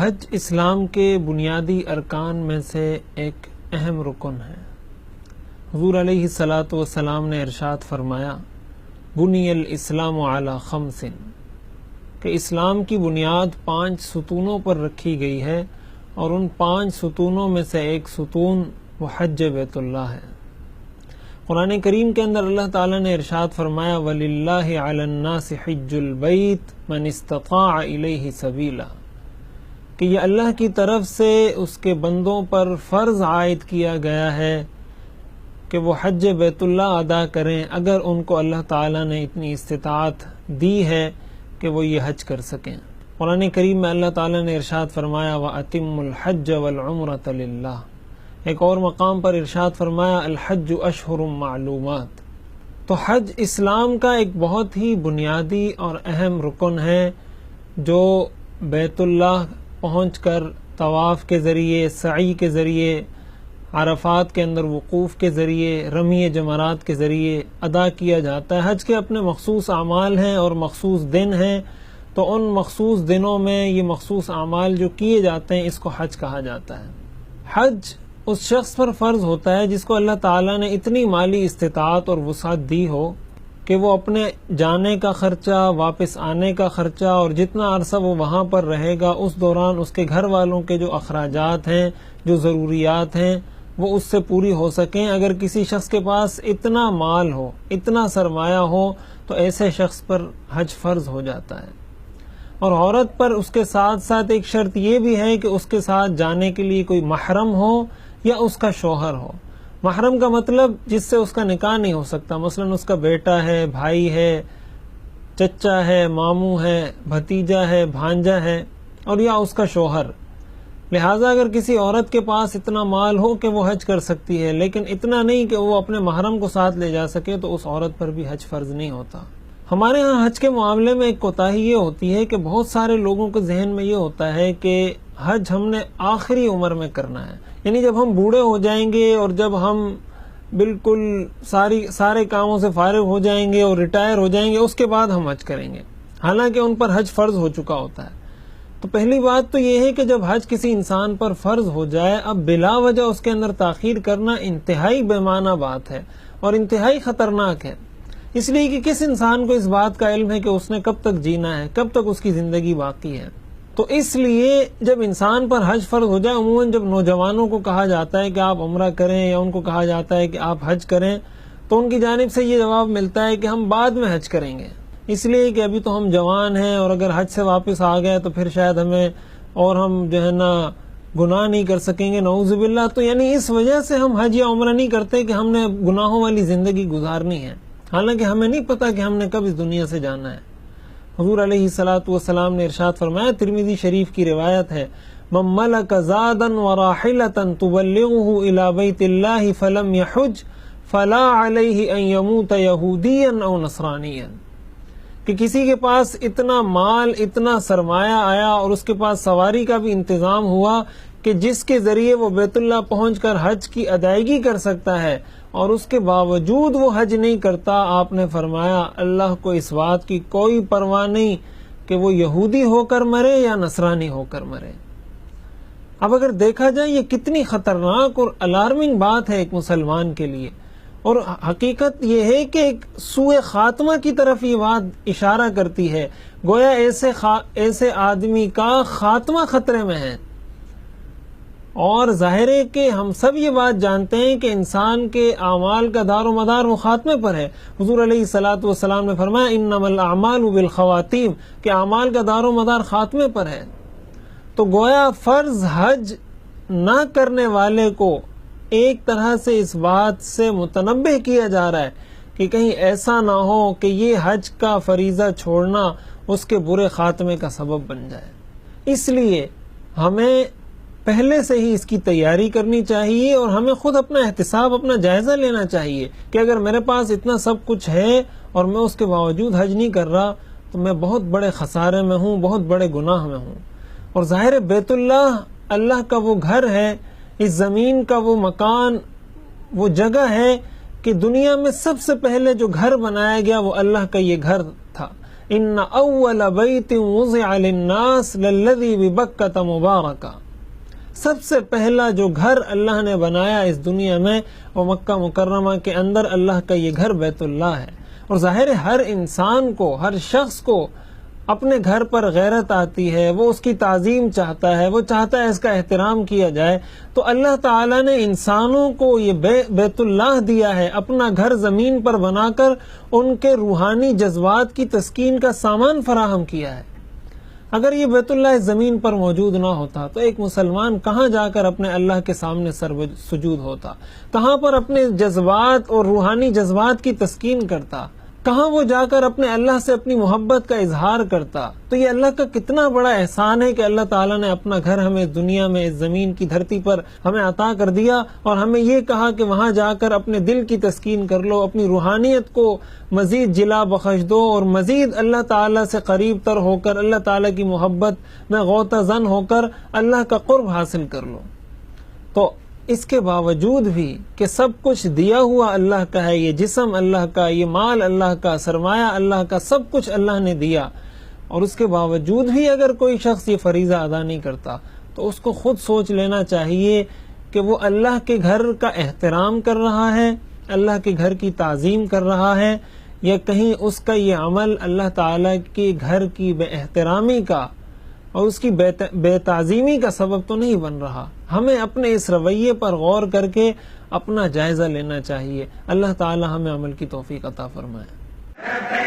حج اسلام کے بنیادی ارکان میں سے ایک اہم رکن ہے۔ حضور علیہ الصلاۃ والسلام نے ارشاد فرمایا، بنی الاسلام علی خمس، کہ اسلام کی بنیاد 5 ستونوں پر رکھی گئی ہے، اور ان 5 ستونوں میں سے ایک ستون وہ حج بیت اللہ ہے۔ قرآن کریم کے اندر اللہ تعالیٰ نے ارشاد فرمایا، وَلِلَّهِ عَلَى النَّاسِ حِجُّ الْبَيْتِ مَنِ اسْتَطَاعَ إِلَيْهِ سَبِيلًا، کہ یہ اللہ کی طرف سے اس کے بندوں پر فرض عائد کیا گیا ہے کہ وہ حج بیت اللہ ادا کریں اگر ان کو اللہ تعالیٰ نے اتنی استطاعت دی ہے کہ وہ یہ حج کر سکیں۔ قرآن کریم میں اللہ تعالیٰ نے ارشاد فرمایا، وَأَتِمُّ الْحَجَّ وَالْعُمْرَةَ لِلَّهِ، ایک اور مقام پر ارشاد فرمایا، الحج اشہر معلومات۔ تو حج اسلام کا ایک بہت ہی بنیادی اور اہم رکن ہے، جو بیت اللہ پہنچ کر طواف کے ذریعے، سعی کے ذریعے، عرفات کے اندر وقوف کے ذریعے، رمی جمرات کے ذریعے ادا کیا جاتا ہے۔ حج کے اپنے مخصوص اعمال ہیں اور مخصوص دن ہیں، تو ان مخصوص دنوں میں یہ مخصوص اعمال جو کیے جاتے ہیں اس کو حج کہا جاتا ہے۔ حج اس شخص پر فرض ہوتا ہے جس کو اللہ تعالیٰ نے اتنی مالی استطاعت اور وسعت دی ہو کہ وہ اپنے جانے کا خرچہ، واپس آنے کا خرچہ، اور جتنا عرصہ وہ وہاں پر رہے گا اس دوران اس کے گھر والوں کے جو اخراجات ہیں، جو ضروریات ہیں، وہ اس سے پوری ہو سکیں۔ اگر کسی شخص کے پاس اتنا مال ہو، اتنا سرمایہ ہو، تو ایسے شخص پر حج فرض ہو جاتا ہے۔ اور عورت پر اس کے ساتھ ساتھ ایک شرط یہ بھی ہے کہ اس کے ساتھ جانے کے لیے کوئی محرم ہو یا اس کا شوہر ہو۔ محرم کا مطلب جس سے اس کا نکاح نہیں ہو سکتا، مثلا اس کا بیٹا ہے، بھائی ہے، چچا ہے، ماموں ہے، بھتیجا ہے، بھانجا ہے، اور یا اس کا شوہر۔ لہٰذا اگر کسی عورت کے پاس اتنا مال ہو کہ وہ حج کر سکتی ہے، لیکن اتنا نہیں کہ وہ اپنے محرم کو ساتھ لے جا سکے، تو اس عورت پر بھی حج فرض نہیں ہوتا۔ ہمارے ہاں حج کے معاملے میں ایک کوتاہی یہ ہوتی ہے کہ بہت سارے لوگوں کے ذہن میں یہ ہوتا ہے کہ حج ہم نے آخری عمر میں کرنا ہے، یعنی جب ہم بوڑھے ہو جائیں گے اور جب ہم بالکل سارے کاموں سے فارغ ہو جائیں گے اور ریٹائر ہو جائیں گے، اس کے بعد ہم حج کریں گے، حالانکہ ان پر حج فرض ہو چکا ہوتا ہے۔ تو پہلی بات تو یہ ہے کہ جب حج کسی انسان پر فرض ہو جائے، اب بلا وجہ اس کے اندر تاخیر کرنا انتہائی بے معنی بات ہے اور انتہائی خطرناک ہے، اس لیے کہ کس انسان کو اس بات کا علم ہے کہ اس نے کب تک جینا ہے، کب تک اس کی زندگی باقی ہے۔ تو اس لیے جب انسان پر حج فرض ہو جائے، عموماً جب نوجوانوں کو کہا جاتا ہے کہ آپ عمرہ کریں یا ان کو کہا جاتا ہے کہ آپ حج کریں، تو ان کی جانب سے یہ جواب ملتا ہے کہ ہم بعد میں حج کریں گے، اس لیے کہ ابھی تو ہم جوان ہیں، اور اگر حج سے واپس آ گئے تو پھر شاید ہمیں اور ہم جو ہے نا گناہ نہیں کر سکیں گے، نعوذ باللہ۔ تو یعنی اس وجہ سے ہم حج یا عمرہ نہیں کرتے کہ ہم نے گناہوں والی زندگی گزارنی ہے، حالانکہ ہمیں نہیں پتہ کہ ہم نے کب اس دنیا سے جانا ہے۔ حضور علیہ الصلاۃ والسلام نے ارشاد فرمایا، ترمذی شریف کی روایت ہے، من ملک زادا وراحلۃ تبلغه الى بیت اللہ فلم یحج فلا علیہ ان یموت یہودیا او نصرانیا، کہ کسی کے پاس اتنا مال، اتنا سرمایہ آیا اور اس کے پاس سواری کا بھی انتظام ہوا کہ جس کے ذریعے وہ بیت اللہ پہنچ کر حج کی ادائیگی کر سکتا ہے، اور اس کے باوجود وہ حج نہیں کرتا، آپ نے فرمایا اللہ کو اس بات کی کوئی پرواہ نہیں کہ وہ یہودی ہو کر مرے یا نصرانی ہو کر مرے۔ اب اگر دیکھا جائے یہ کتنی خطرناک اور الارمنگ بات ہے ایک مسلمان کے لیے، اور حقیقت یہ ہے کہ ایک سوء خاتمہ کی طرف یہ بات اشارہ کرتی ہے، گویا ایسے آدمی کا خاتمہ خطرے میں ہے۔ اور ظاہر ہے کہ ہم سب یہ بات جانتے ہیں کہ انسان کے اعمال کا دار و مدار وہ خاتمے پر ہے۔ حضور علیہ الصلاۃ والسلام نے فرمایا، انما الاعمال بالخواتیم، کہ اعمال کا دار و مدار خاتمے پر ہے۔ تو گویا فرض حج نہ کرنے والے کو ایک طرح سے اس بات سے متنبہ کیا جا رہا ہے کہ کہیں ایسا نہ ہو کہ یہ حج کا فریضہ چھوڑنا اس کے برے خاتمے کا سبب بن جائے۔ اس لیے ہمیں پہلے سے ہی اس کی تیاری کرنی چاہیے، اور ہمیں خود اپنا احتساب، اپنا جائزہ لینا چاہیے کہ اگر میرے پاس اتنا سب کچھ ہے اور میں اس کے باوجود حج نہیں کر رہا، تو میں بہت بڑے خسارے میں ہوں، بہت بڑے گناہ میں ہوں۔ اور ظاہر بیت اللہ اللہ کا وہ گھر ہے، اس زمین کا وہ مکان، وہ جگہ ہے کہ دنیا میں سب سے پہلے جو گھر بنایا گیا وہ اللہ کا یہ گھر تھا، ان اول بیت وضع للناس للذی ببکۃ مبارکہ، سب سے پہلا جو گھر اللہ نے بنایا اس دنیا میں وہ مکہ مکرمہ کے اندر اللہ کا یہ گھر بیت اللہ ہے۔ اور ظاہر ہے ہر انسان کو، ہر شخص کو اپنے گھر پر غیرت آتی ہے، وہ اس کی تعظیم چاہتا ہے، وہ چاہتا ہے اس کا احترام کیا جائے۔ تو اللہ تعالیٰ نے انسانوں کو یہ بیت اللہ دیا ہے، اپنا گھر زمین پر بنا کر ان کے روحانی جذبات کی تسکین کا سامان فراہم کیا ہے۔ اگر یہ بیت اللہ اس زمین پر موجود نہ ہوتا تو ایک مسلمان کہاں جا کر اپنے اللہ کے سامنے سجود ہوتا، کہاں پر اپنے جذبات اور روحانی جذبات کی تسکین کرتا، کہاں وہ جا کر اپنے اللہ سے اپنی محبت کا اظہار کرتا۔ تو یہ اللہ کا کتنا بڑا احسان ہے کہ اللہ تعالیٰ نے اپنا گھر ہمیں اس دنیا میں، اس زمین کی دھرتی پر ہمیں عطا کر دیا، اور ہمیں یہ کہا کہ وہاں جا کر اپنے دل کی تسکین کر لو، اپنی روحانیت کو مزید جلا بخش دو، اور مزید اللہ تعالیٰ سے قریب تر ہو کر، اللہ تعالیٰ کی محبت میں غوطہ زن ہو کر اللہ کا قرب حاصل کر لو۔ تو اس کے باوجود بھی کہ سب کچھ دیا ہوا اللہ کا ہے، یہ جسم اللہ کا، یہ مال اللہ کا، سرمایہ اللہ کا، سب کچھ اللہ نے دیا، اور اس کے باوجود بھی اگر کوئی شخص یہ فریضہ ادا نہیں کرتا تو اس کو خود سوچ لینا چاہیے کہ وہ اللہ کے گھر کا احترام کر رہا ہے، اللہ کے گھر کی تعظیم کر رہا ہے، یا کہیں اس کا یہ عمل اللہ تعالیٰ کے گھر کی بے احترامی کا اور اس کی بے تعظیمی کا سبب تو نہیں بن رہا۔ ہمیں اپنے اس رویے پر غور کر کے اپنا جائزہ لینا چاہیے۔ اللہ تعالی ہمیں عمل کی توفیق عطا فرمائے۔